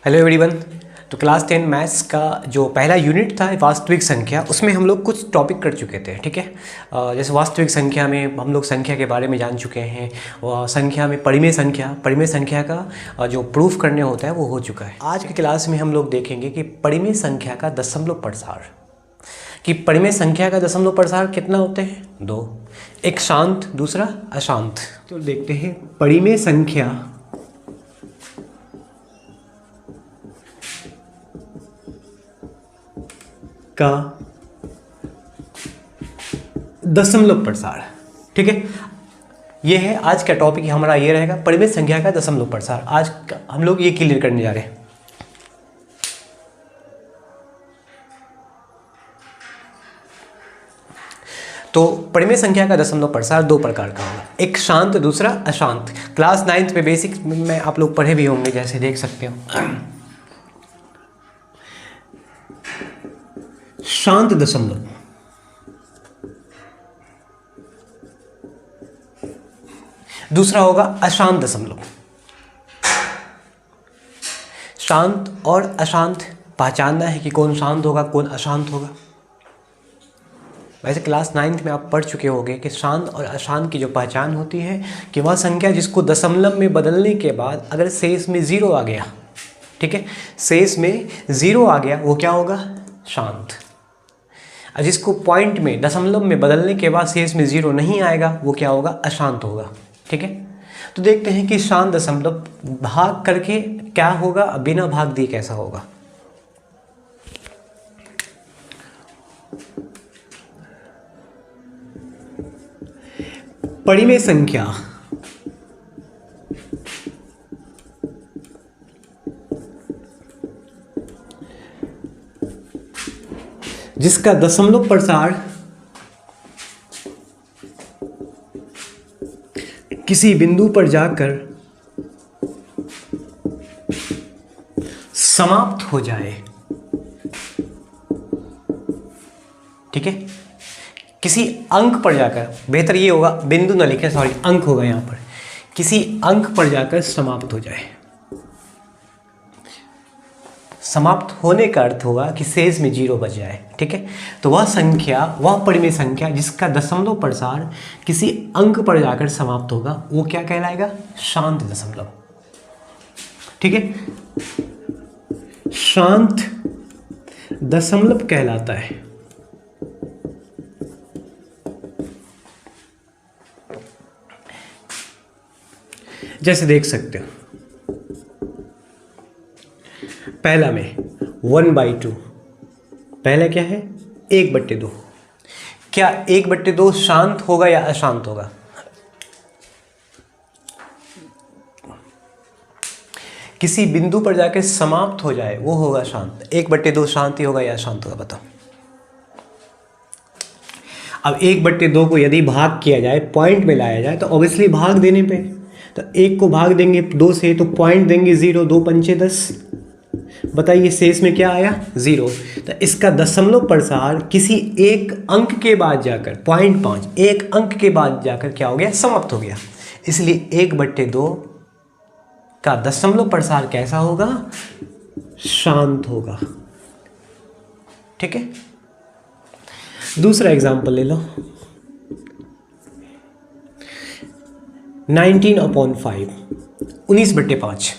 Hello everyone. तो class 10 maths का जो पहला यूनिट था वास्तविक संख्या, उसमें हम लोग कुछ टॉपिक कर चुके थे। ठीक है, जैसे वास्तविक संख्या में हम लोग संख्या के बारे में जान चुके हैं और संख्या में परिमेय संख्या का जो प्रूफ करने होता है वो हो चुका है। आज की क्लास में हम लोग देखेंगे कि परिमेय संख्या का दशमलव प्रसार, कि परिमेय संख्या का दशमलव प्रसार कितना होते हैं? दो, एक शांत दूसरा अशांत। तो देखते हैं परिमेय संख्या का दशमलव प्रसार। ठीक है, ये है आज का टॉपिक, हमारा ये रहेगा परिमेय संख्या का दशमलव प्रसार। आज हम लोग ये क्लियर करने जा रहे हैं। तो परिमेय संख्या का दशमलव प्रसार दो प्रकार का होगा, एक शांत दूसरा अशांत। क्लास 9th में बेसिक में आप लोग पढ़े भी होंगे, जैसे देख सकते हो। शांत दशमलव, दूसरा होगा अशांत दशमलव। शांत और अशांत पहचानना है कि कौन शांत होगा कौन अशांत होगा। वैसे क्लास 9th में आप पढ़ चुके होंगे कि शांत और अशांत की जो पहचान होती है कि वह संख्या जिसको दशमलव में बदलने के बाद अगर शेष में जीरो आ गया, ठीक है, शेष में जीरो आ गया, वो क्या होगा? शांत। और जिसको पॉइंट में दशमलव में बदलने के बाद शेष में जीरो नहीं आएगा, वो क्या होगा? अशांत होगा। ठीक है, तो देखते हैं कि शांत दशमलव भाग करके क्या होगा, बिना भाग दिए कैसा होगा। परिमेय संख्या जिसका दशमलव प्रसार किसी बिंदु पर जाकर समाप्त हो जाए। ठीक है, किसी अंक पर जाकर, बेहतर ये होगा बिंदु ना लिखें, सॉरी अंक होगा यहाँ पर, किसी अंक पर जाकर समाप्त हो जाए। समाप्त होने का अर्थ होगा कि शेष में जीरो बच जाए। ठीक है, तो वह संख्या, वह परिमेय संख्या जिसका दशमलव प्रसार किसी अंक पर जाकर समाप्त होगा, वो क्या कहलाएगा? शांत दशमलव। ठीक है, शांत दशमलव कहलाता है। जैसे देख सकते हो, पहला में 1/2, पहला क्या है? 1/2। क्या 1/2 शांत होगा या अशांत होगा? किसी बिंदु पर जाकर समाप्त हो जाए वो होगा शांत। 1/2 शांत ही होगा या अशांत होगा? बताओ। अब 1/2 को यदि भाग किया जाए, पॉइंट में लाया जाए, तो ऑब्वियसली भाग देने पे, तो 1 को भाग देंगे 2 से तो पॉइंट देंगे 0, 2 पंचे 10। बताइए शेष में क्या आया? 0। तो इसका दशमलव प्रसार किसी एक अंक के बाद जाकर, 0.5 एक अंक के बाद जाकर क्या हो गया? समाप्त हो गया। इसलिए 1/2 का दशमलव प्रसार कैसा होगा? शांत होगा। ठीक है, दूसरा एग्जांपल ले लो। 19/5, 19/5।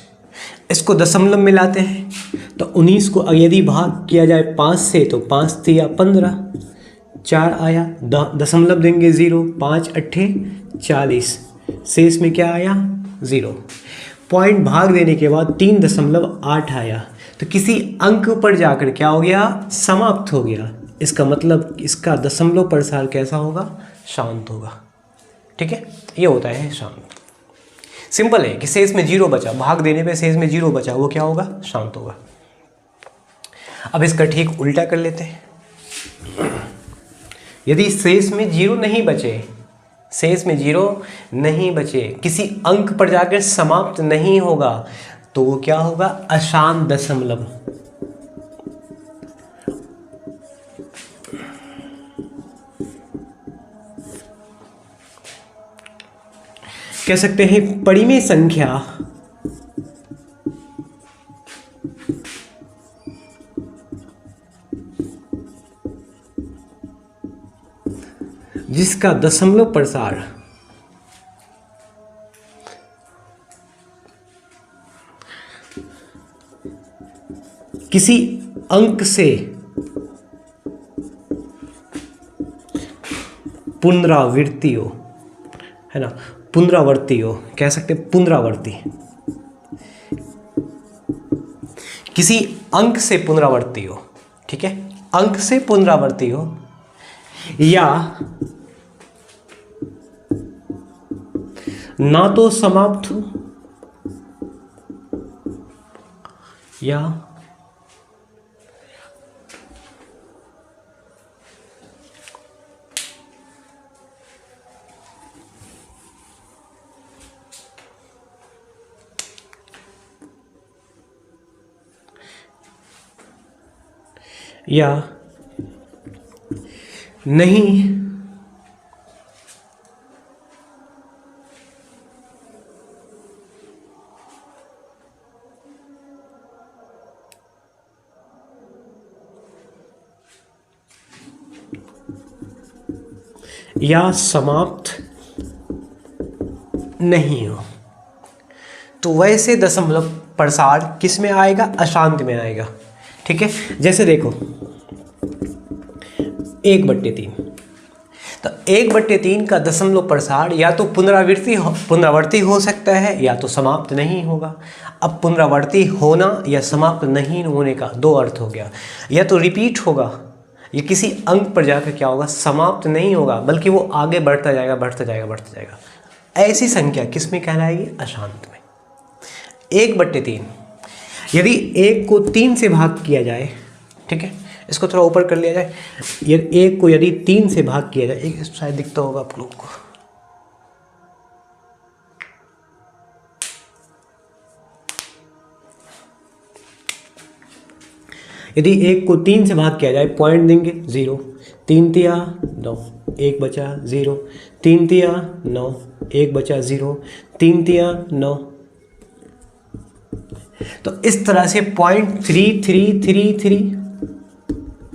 इसको दशमलव में लाते हैं, तो 19 को यदि भाग किया जाए 5 से, तो 5 तिया 15, 4 आया, दशमलव देंगे 0, 5 अट्ठे 40, शेष में क्या आया? 0। पॉइंट भाग देने के बाद 3.8 आया, तो किसी अंक पर जाकर क्या हो गया? समाप्त हो गया। इसका मतलब इसका दशमलव प्रसार कैसा होगा? शांत होगा। ठीक है, ये होता है शांत। सिंपल है कि शेष में 0 बचा, भाग देने पे शेष में 0 बचा, वो क्या होगा? शांत होगा। अब इसका ठीक उल्टा कर लेते हैं। यदि शेष में 0 नहीं बचे, शेष में 0 नहीं बचे, किसी अंक पर जाकर समाप्त नहीं होगा, तो वो क्या होगा? अशांत दशमलव। कह सकते हैं परिमेय संख्या जिसका दशमलव प्रसार किसी अंक से पुनरावृत्ति हो, है ना, पुनरावर्ती हो, कह सकते हैं पुनरावर्ती, किसी अंक से पुनरावर्ती हो, ठीक है, अंक से पुनरावर्ती हो, या ना तो समाप्त हो या नहीं या समाप्त नहीं हो, तो वैसे दशमलव प्रसार किस में आएगा? अशांत में आएगा, ठीक है। जैसे देखो 1/3, तो 1/3 का दशमलव प्रसार या तो पुनरावर्ती हो सकता है या तो समाप्त नहीं होगा। अब पुनरावर्ती होना या समाप्त नहीं होने का दो अर्थ हो गया, या तो रिपीट होगा या किसी अंक पर जाकर क्या होगा, समाप्त नहीं होगा, बल्कि वो आगे बढ़ता जाएगा, बढ़ता जाएगा, बढ़ता जाएगा। ऐसी संख्या किस में कहलाएगी? अशांत में। 1/3, यदि 1 को 3 से भाग किया जाए, ठीक है, इसको थोड़ा ऊपर कर लिया जाए, यदि 1 को यदि 3 से भाग किया जाए, एक शायद दिखता होगा आप लोग को, यदि 1 को 3 से भाग किया जाए, पॉइंट देंगे 0, 3 तिया 9, 1 बचा 0, 3 तिया 9, 1 बचा 0, 3 तिया 9। तो इस तरह से 0.3333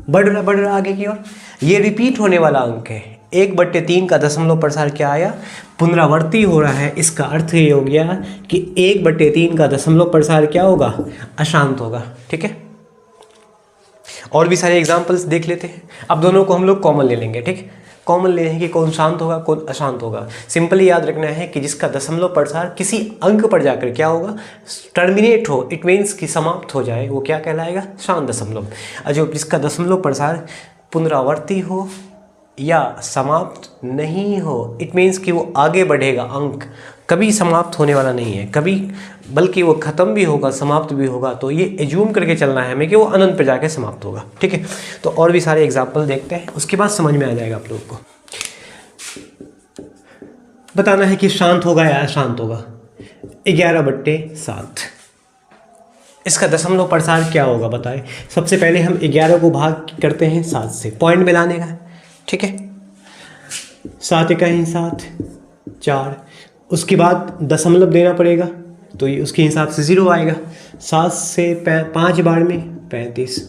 बढ़ रहा आगे की ओर। ये रिपीट होने वाला अंक है। 1/3 का दशमलव प्रसार क्या आया? पुनरावर्ती हो रहा है। इसका अर्थ ये हो गया कि 1/3 का दशमलव प्रसार क्या होगा? अशांत होगा, ठीक है। और भी सारे एग्जाम्पल्स देख लेते हैं। अब दोनों को हम लोग कॉमन ले लेंगे, ठीक है। कॉमन ले लेंगे कि कौन शांत होगा कौन अशांत होगा। सिंपली याद रखना है कि जिसका दशमलव प्रसार किसी अंक पर जाकर क्या होगा? टर्मिनेट हो, इट मीन्स कि समाप्त हो जाए, वो क्या कहलाएगा? शांत दशमलव। और जो जिसका दशमलव प्रसार पुनरावर्ती हो या समाप्त नहीं हो, इट मीन्स कि वो आगे बढ़ेगा, अंक कभी समाप्त होने वाला नहीं है, कभी, बल्कि वो ख़त्म भी होगा, समाप्त भी होगा। तो ये एज्यूम करके चलना है हमें कि वो अनंत पे जाके समाप्त होगा, ठीक है। तो और भी सारे एग्जाम्पल देखते हैं, उसके बाद समझ में आ जाएगा आप लोगों को। बताना है कि शांत होगा या अशांत होगा। 11/7, इसका दशमलव प्रसार क्या होगा बताएं। सबसे पहले हम 11 को भाग करते हैं 7 से, पॉइंट मिलाने का, ठीक है। 7 × 7 4, उसके बाद दशमलव देना पड़ेगा, तो ये उसके हिसाब से 0 आएगा। 7 से 5 बार में 35,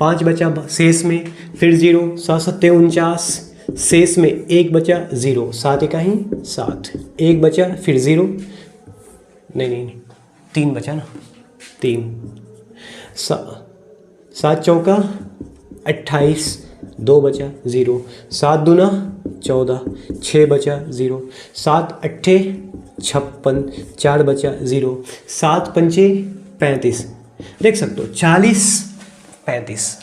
5 बचा शेष में, फिर 0, 7 7 49, शेष में 1 बचा 0, 7 × 7, 1 बचा, फिर 0, नहीं 3 बचा ना, 3, 7 चौका 28, 2 बचा 0, 7 दूना 14, 6 बचा 0, 7 अट्ठे 56, 4 बचा 0, 7 पंचे 35, देख सकते हो 40 35,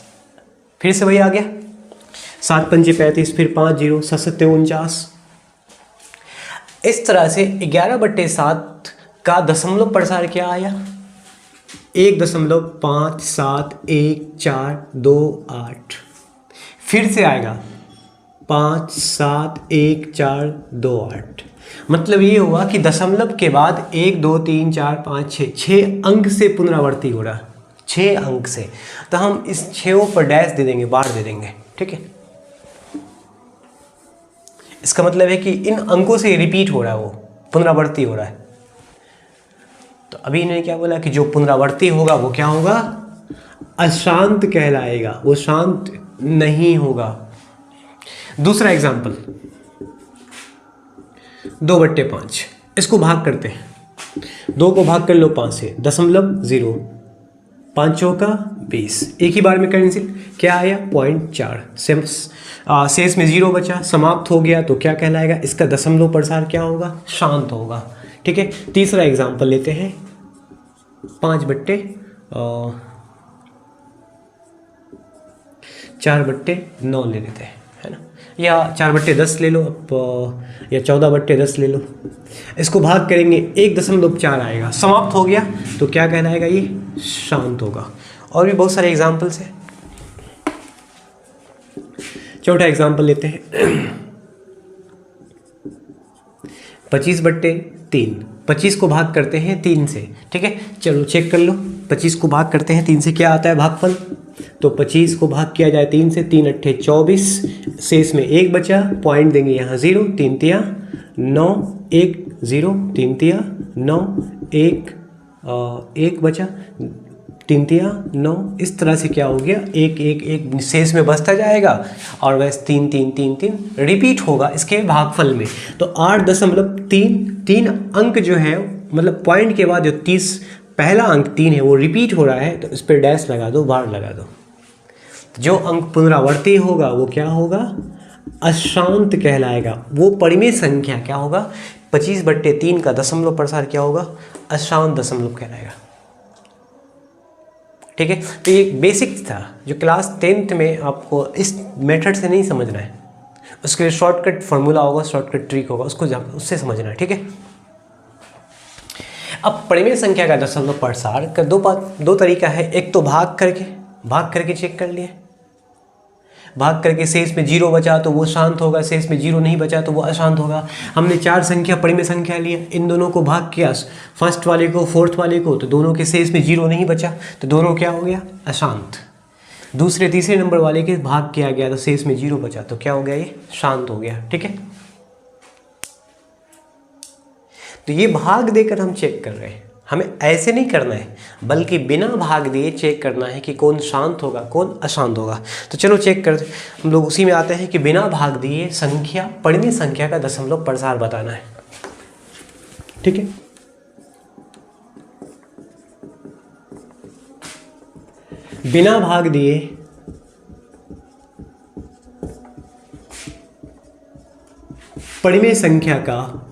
फिर से वही आ गया, 7 पंचे 35, फिर 5 0, 7 7 49। इस तरह से 11/7 का दशमलव प्रसार क्या आया? 1.57148। फिर से आएगा 57148। मतलब ये हुआ कि दशमलव के बाद 1 2 3 4 5 6 अंक से पुनरावर्ती हो रहा है, 6 अंक से। तो हम इस 6 पर डैश दे देंगे, बार दे देंगे, ठीक है। इसका मतलब है कि इन अंकों से रिपीट हो रहा है, वो पुनरावर्ती हो रहा है। तो अभी इन्होंने क्या बोला कि जो पुनरावर्ती होगा वो क्या होगा? अशांत कहलाएगा, वो शांत नहीं होगा। दूसरा एग्जाम्पल, 2/5, इसको भाग करते हैं। 2 को भाग कर लो 5 से, 0.0, 5 चौका 20, एक ही बार में कैंसिल, क्या आया 0.4, शेष में 0 बचा, समाप्त हो गया, तो क्या कहलाएगा, इसका दशमलव प्रसार क्या होगा, शांत होगा। ठीक है, तीसरा एग्जाम्पल लेते हैं, 4/9 ले लेते हैं, है ना, या 4/10 ले लो या 14/10 ले लो। इसको भाग करेंगे 1.4 आएगा, समाप्त हो गया, तो क्या कहलाएगा, ये शांत होगा। और भी बहुत सारे एग्जाम्पल्स हैं। चौथा एग्जाम्पल लेते हैं, 25/3, 25 को भाग करते हैं 3 से। ठीक है, चलो चेक कर लो, 25 को भाग करते हैं 3 से, क्या आता है भागफल, तो 25 को भाग किया जाए 3 से, 3 × 8 = 24, शेष में 1 बचा, पॉइंट देंगे यहाँ 0, 3 × 3 = 9, 1 0, 3 × 3 = 9, 1 बचा, 3 × 3 = 9, इस तरह से क्या हो गया, 1 1 1 शेष में बचता जाएगा, और वैसे 3 3 3 3 रिपीट होगा इसके भागफल में। तो 8.3 अंक जो है, मतलब पॉइंट के बाद जो 30 पहला अंक 3 है वो रिपीट हो रहा है, तो इस पर डैश लगा दो, बार लगा दो। जो अंक पुनरावर्ती होगा वो क्या होगा, अशांत कहलाएगा। वो परिमेय संख्या क्या होगा, 25/3 का दशमलव प्रसार क्या होगा, अशांत दशमलव कहलाएगा। ठीक है, तो ये बेसिक था जो क्लास 10th में आपको इस मेथड से नहीं समझना है, उसके लिए शॉर्टकट फार्मूला होगा, शॉर्टकट ट्रिक होगा, उससे समझना है। ठीक है, अब परिमेय संख्या का दशमलव प्रसार का दो तरीका है। एक तो भाग करके चेक कर लिए, भाग करके शेष में 0 बचा तो वो शांत होगा, शेष में 0 नहीं बचा तो वो अशांत होगा। हमने 4 संख्या परिमेय संख्या लिया, इन दोनों को भाग किया, फर्स्ट वाले को फोर्थ वाले को, तो दोनों के शेष में 0 नहीं बचा तो दोनों क्या हो गया, अशांत। दूसरे तीसरे नंबर वाले के भाग किया गया तो शेष में 0 बचा तो क्या हो गया, ये शांत हो गया। ठीक है, तो ये भाग देकर हम चेक कर रहे हैं, हमें ऐसे नहीं करना है, बल्कि बिना भाग दिए चेक करना है कि कौन शांत होगा कौन अशांत होगा। तो चलो चेक करते, हम लोग उसी में आते हैं कि बिना भाग दिए संख्या, परिमेय संख्या का दशमलव प्रसार बताना है। ठीक है, बिना भाग दिए परिमेय संख्या का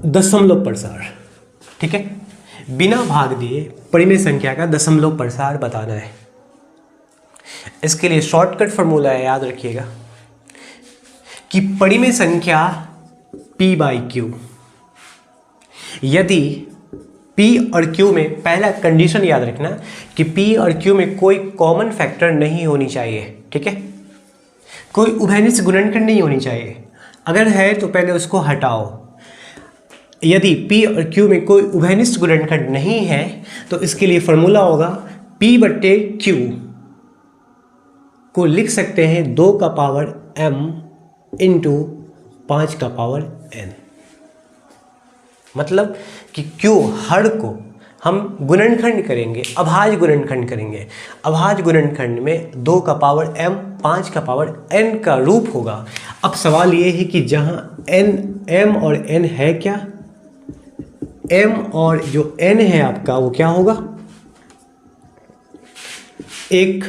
दशमलव प्रसार। ठीक है, बिना भाग दिए परिमेय संख्या का दशमलव प्रसार बताना है। इसके लिए शॉर्टकट फॉर्मूला है, याद रखिएगा कि परिमेय संख्या p/q, यदि p और q में, पहला कंडीशन याद रखना कि p और q में कोई कॉमन फैक्टर नहीं होनी चाहिए। ठीक है, कोई उभयनिष्ठ गुणनखंड नहीं होनी चाहिए, अगर है तो पहले उसको हटाओ। यदि p और q में कोई उभयनिष्ठ गुणनखंड नहीं है तो इसके लिए फॉर्मूला होगा p/q को लिख सकते हैं 2 का पावर m इंटू 5 का पावर n। मतलब कि q हर को हम गुणनखंड करेंगे, अभाज्य गुणनखंड करेंगे। अभाज्य गुणनखंड में 2 का पावर m 5 का पावर n का रूप होगा। अब सवाल ये है कि जहाँ m और n है, क्या m और जो n है आपका वो क्या होगा, एक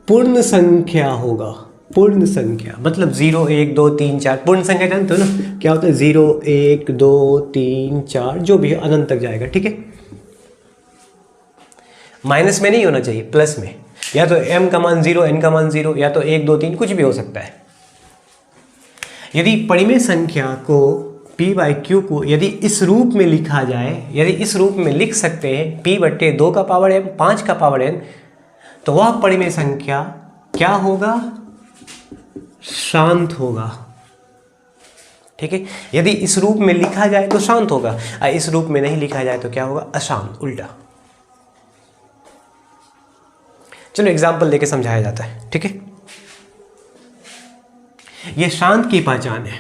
पूर्ण संख्या होगा। पूर्ण संख्या मतलब 0 1 2 3 4, पूर्ण संख्या जानते हो ना क्या होता है, 0 1 2 3 4 जो भी अनंत तक जाएगा। ठीक है, माइनस में नहीं होना चाहिए, प्लस में, या तो m का मान 0 n का मान 0, या तो 1 2 3 कुछ भी हो सकता है। यदि परिमेय संख्या को p/q को यदि इस रूप में लिखा जाए, यदि इस रूप में लिख सकते हैं p/2 का पावर m 5 का पावर n, तो वह परिमेय संख्या क्या होगा, शांत होगा। ठीक है, यदि इस रूप में लिखा जाए तो शांत होगा, इस रूप में नहीं लिखा जाए तो क्या होगा, अशांत, उल्टा। चलो एग्जाम्पल लेके समझाया जाता है। ठीक है, यह शांत की पहचान है,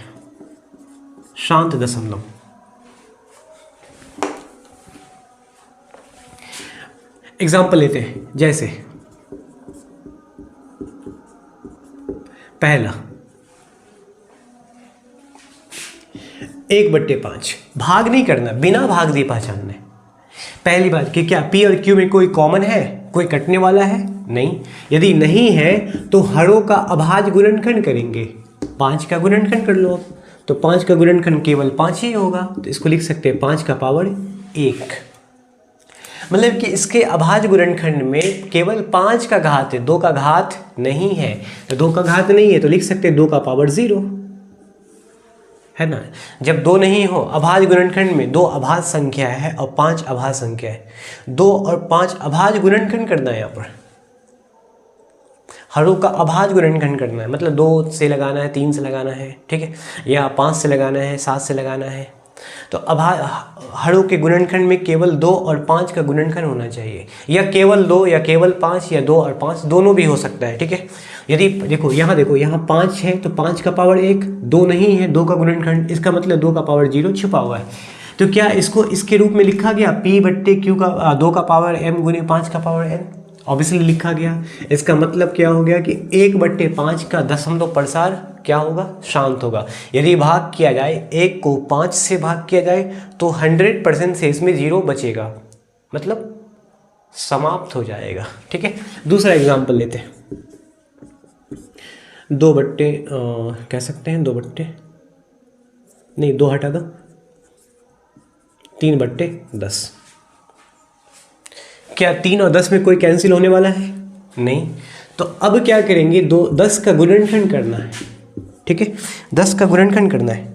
शांत दशमलव। एग्जाम्पल लेते हैं, जैसे पहला 1/5, भाग नहीं करना, बिना भाग दिए पहचानना है। पहली बात कि क्या P और Q में कोई कॉमन है, कोई कटने वाला है? नहीं। यदि नहीं है तो हरों का अभाज्य गुणनखंड करेंगे। 5 का गुणनखंड कर लो, तो 5 का गुणनखंड केवल 5 ही होगा, तो इसको लिख सकते हैं 5 का पावर 1। मतलब कि इसके अभाज्य गुणनखंड में केवल 5 का घात है, 2 का घात नहीं है। तो 2 का घात नहीं है तो लिख सकते हैं 2 का पावर 0, है ना। जब 2 नहीं हो, अभाज्य गुणनखंड में 2 अभाज्य संख्या है और 5 अभाज्य संख्या है, 2 और 5 अभाज्य गुणनखंड करना है। यहाँ पर हरों का अभाज्य गुणनखंड करना है, मतलब 2 से लगाना है, 3 से लगाना है, ठीक है, या 5 से लगाना है, 7 से लगाना है। तो हरों के गुणनखंड में केवल 2 और 5 का गुणनखंड होना चाहिए, या केवल 2 या केवल 5 या 2 और 5 दोनों भी हो सकता है, ठीक है। यदि देखो यहाँ 5 है तो 5 का पावर 1, 2 नहीं है, 2 का गुणनखंड, इसका मतलब 2 का पावर 0 छुपा हुआ है। तो क्या इसको इसके रूप में लिखा गया P/Q का 2 का पावर m गुने 5 का पावर n? ऑब्वियसली लिखा गया। इसका मतलब क्या हो गया कि 1/5 का दशमलव प्रसार क्या होगा? शांत होगा। यदि भाग किया जाए, 1 को 5 से भाग किया जाए तो 100% से इसमें 0 बचेगा, मतलब समाप्त हो जाएगा, ठीक है। दूसरा एग्जाम्पल लेते हैं। 2 कह सकते हैं 2 हटा दो, 3/10। क्या 3 और 10 में कोई कैंसिल होने वाला है? नहीं। तो अब क्या करेंगे, 10 का गुणनखंड करना है, ठीक है, 10 का गुणनखंड करना है।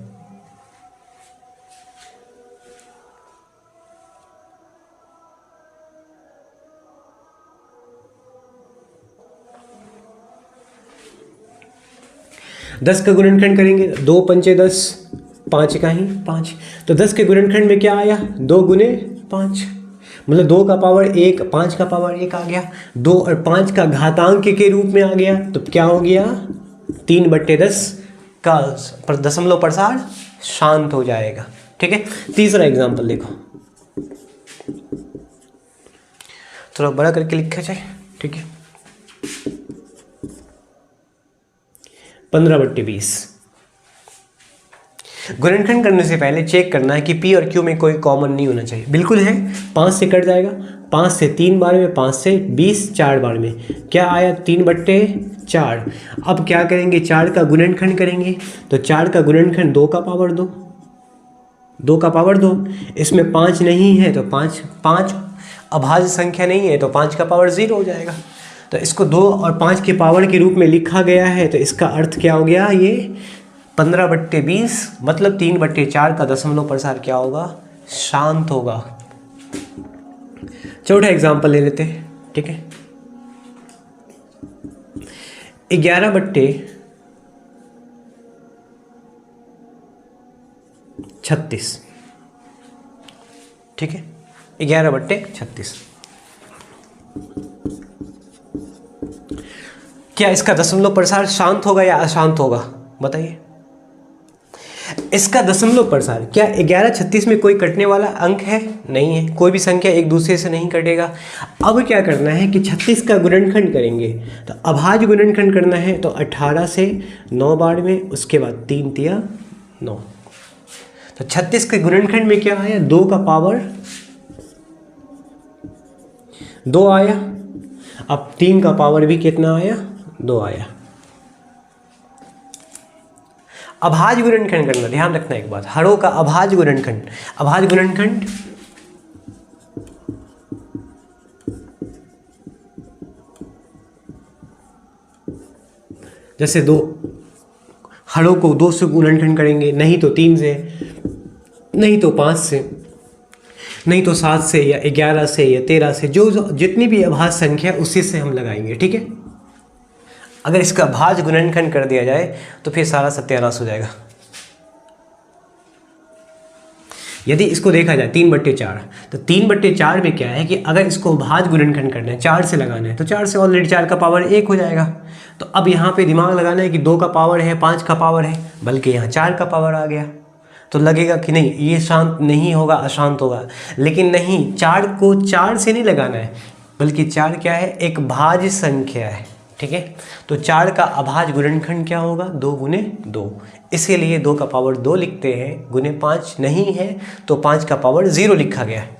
दस का गुणनखंड करेंगे, 2 पंचे 10, 5 का ही 5। तो 10 के गुणनखंड में क्या आया? 2 गुने 5, मतलब 2 का पावर 1, 5 का पावर 1 आ गया, 2 और 5 का घातांक के रूप में आ गया। तो क्या हो गया? 3/10 का दशमलव प्रसार शांत हो जाएगा, ठीक है। तीसरा एग्जाम्पल देखो, थोड़ा बड़ा करके लिखा जाए, ठीक है। 15/20। गुणनखंड करने से पहले चेक करना है कि P और Q में कोई कॉमन नहीं होना चाहिए। बिल्कुल है, 5 से कट जाएगा, 5 से 3 बार में, 5 से 20 4 बार में, क्या आया? 3/4। अब क्या करेंगे? 4 का गुणनखंड करेंगे, तो 4 का गुणनखंड 2 का पावर 2, 2 का पावर 2। इसमें 5 नहीं है तो 5 अभाज्य संख्या नहीं है, तो 5 का पावर 0 हो जाएगा। तो इसको 2 और 5 के पावर के रूप में लिखा गया है, तो इसका अर्थ क्या हो गया? ये 15/20 मतलब 3/4 का दशमलव प्रसार क्या होगा? शांत होगा। चौथा एग्जाम्पल ले लेते हैं, ठीक है। 11/36, ठीक है, 11/36। क्या इसका दशमलव प्रसार शांत होगा या अशांत होगा? बताइए। इसका दशमलव प्रसार, क्या 11/36 में कोई कटने वाला अंक है? नहीं है, कोई भी संख्या एक दूसरे से नहीं कटेगा। अब क्या करना है कि 36 का गुणनखंड करेंगे, तो अभाज्य गुणनखंड करना है, तो 18 से 9 बार में, उसके बाद 3 तिया 9। तो 36 के गुणनखंड में क्या आया? 2 का पावर 2 आया। अब 3 का पावर भी कितना आया? 2 आया। अभाज्य गुणनखंड करना, ध्यान रखना एक बात, हरों का अभाज्य गुणनखंड। अभाज्य गुणनखंड जैसे 2 हरों को 2 से गुणनखंड करेंगे, नहीं तो 3 से, नहीं तो 5 से, नहीं तो 7 से या 11 से या 13 से, जो जितनी भी अभाज्य संख्या उसी से हम लगाएंगे, ठीक है। अगर इसका भाज्य गुणनखंड कर दिया जाए तो फिर सारा सत्यानाश हो जाएगा। यदि इसको देखा जाए 3/4, तो 3/4 में क्या है कि अगर इसको भाज्य गुणनखंड करना है, 4 से लगाना है, तो 4 से ऑलरेडी 4 का पावर 1 हो जाएगा। तो अब यहाँ पे दिमाग लगाना है कि 2 का पावर है, 5 का पावर है, बल्कि यहाँ 4 का पावर आ गया, तो लगेगा कि नहीं ये शांत नहीं होगा, अशांत होगा। लेकिन नहीं, 4 को 4 से नहीं लगाना है, बल्कि 4 क्या है? एक भाज्य संख्या है, ठीक है। तो 4 का अभाज्य गुणनखंड क्या होगा, 2 गुने 2, इसीलिए 2 का पावर 2 लिखते हैं, गुने 5 नहीं है तो 5 का पावर 0 लिखा गया है।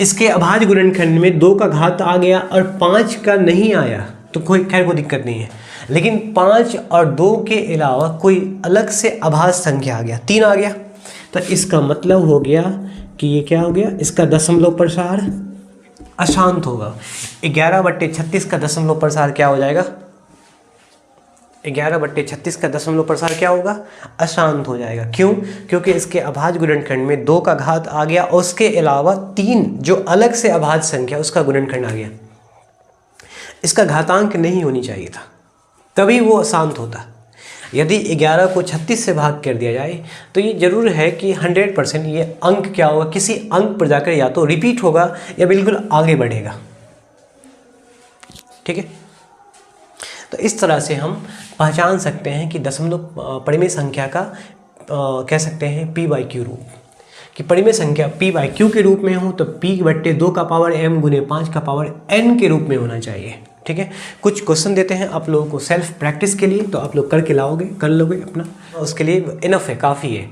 इसके अभाज्य गुणनखंड में 2 का घात आ गया और 5 का नहीं आया तो कोई दिक्कत नहीं है, लेकिन 5 और 2 के अलावा कोई अलग से अभाज्य संख्या आ गया, 3 आ गया, तो इसका मतलब हो गया कि ये क्या हो गया, इसका दशमलव प्रसार अशांत होगा। 11/36 का दशमलव प्रसार क्या हो जाएगा, 11/36 का दशमलव प्रसार क्या होगा, अशांत हो जाएगा। क्यों? क्योंकि इसके अभाज्य गुणनखंड में 2 का घात आ गया और उसके अलावा 3 जो अलग से अभाज्य संख्या उसका गुणनखंड आ गया। इसका घातांक नहीं होनी चाहिए था, तभी वो अशांत होता। यदि 11 को 36 से भाग कर दिया जाए तो ये जरूर है कि 100% ये अंक क्या होगा, किसी अंक पर जाकर या तो रिपीट होगा या बिल्कुल आगे बढ़ेगा। ठीक है, तो इस तरह से हम पहचान सकते हैं कि दशमलव परिमेय संख्या का कह सकते हैं p/q रूप, कि परिमेय संख्या p/q के रूप में हो तो p/2 का पावर m गुने 5 का पावर n के रूप में होना चाहिए। ठीक है, कुछ क्वेश्चन देते हैं आप लोगों को सेल्फ प्रैक्टिस के लिए, तो आप लोग करके लाओगे, कर लोगे अपना, उसके लिए इनफ है, काफ़ी है।